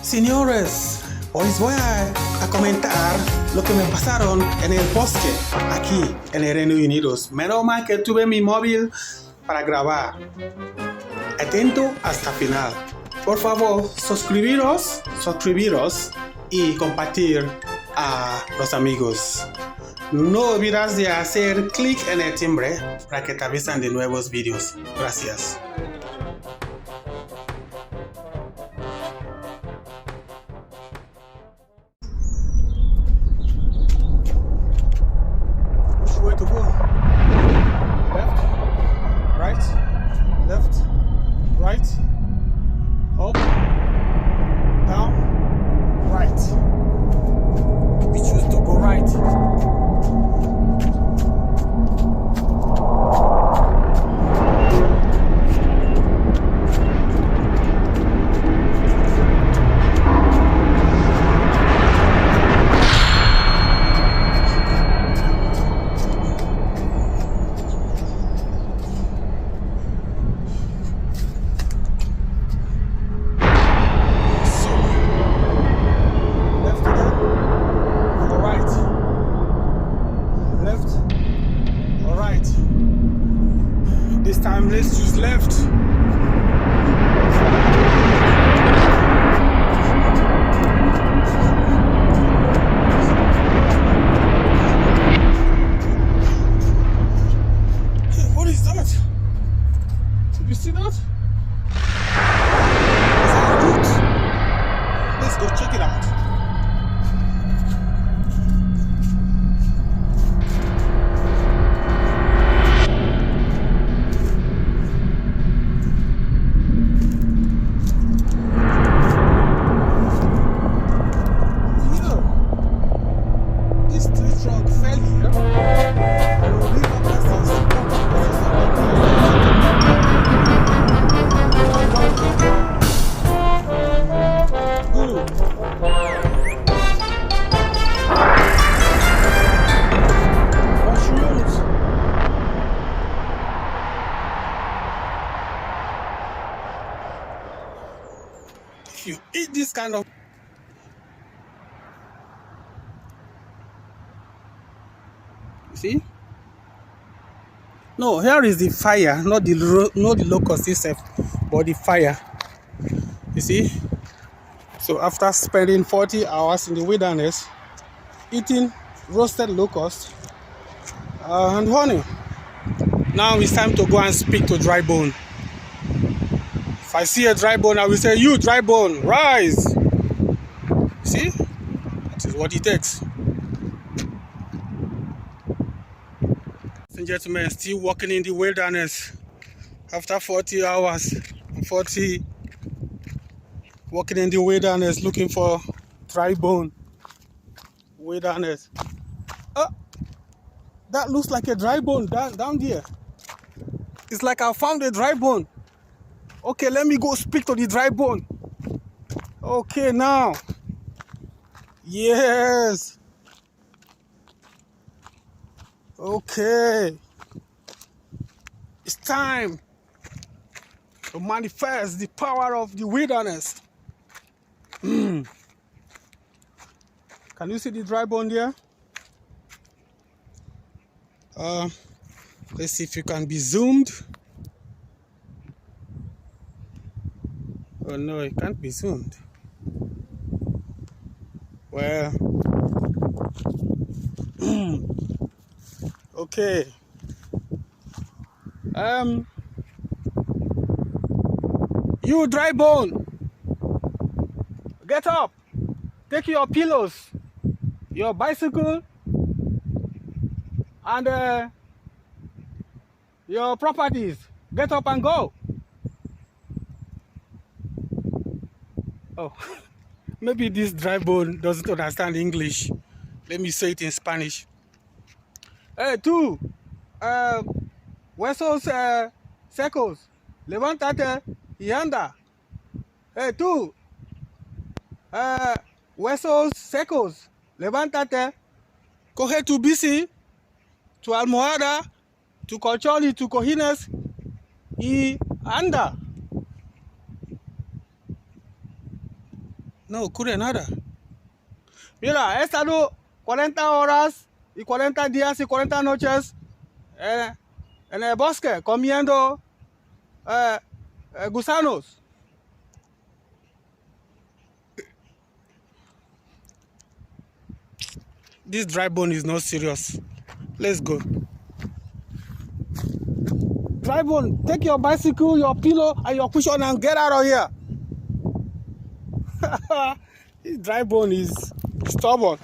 Señores, hoy les voy a comentar lo que me pasaron en el bosque, aquí en el Reino Unido. Menos mal que tuve mi móvil para grabar. Atento hasta el final. Por favor, suscribiros y compartir a los amigos. No olvides de hacer clic en el timbre para que te avisen de nuevos vídeos. Gracias. Which way to go? Left, right, left, right, up, down, right. We choose to go right. This time let's choose left. Hey, what is that? Did you see that? Is that a root? Let's go check it out. If you eat this kind of see? No, here is the fire, not the locust itself, but the fire. You see? So after spending 40 hours in the wilderness, eating roasted locust and honey, now it's time to go and speak to dry bone. If I see a dry bone, I will say, "You dry bone, rise." See? That is what it takes. Ladies and gentlemen, still walking in the wilderness after 40 hours, walking in the wilderness looking for dry bone. Wilderness. Oh, that looks like a dry bone down there. It's like I found a dry bone. Okay, let me go speak to the dry bone. Okay, now. Yes. Okay. It's time to manifest the power of the wilderness. Can you see the dry bone there? Let's see if you can be zoomed. Oh no, it can't be zoomed. Well, okay. You dry bone, get up. Take your pillows, your bicycle, and your properties. Get up and go. Oh, maybe this dry bone doesn't understand English. Let me say it in Spanish. Hey, tú, huesos secos, levántate y anda. Hey, tú, huesos secos, levántate. Coge tu bici, tu almohada, tu colchón y tu cojines y anda. No, ocurre nada. Mira, he estado 40 horas y 40 días y 40 noches en el bosque comiendo gusanos. This dry bone is not serious. Let's go. Dry bone, take your bicycle, your pillow, and your cushion and get out of here. This dry bone is stubborn.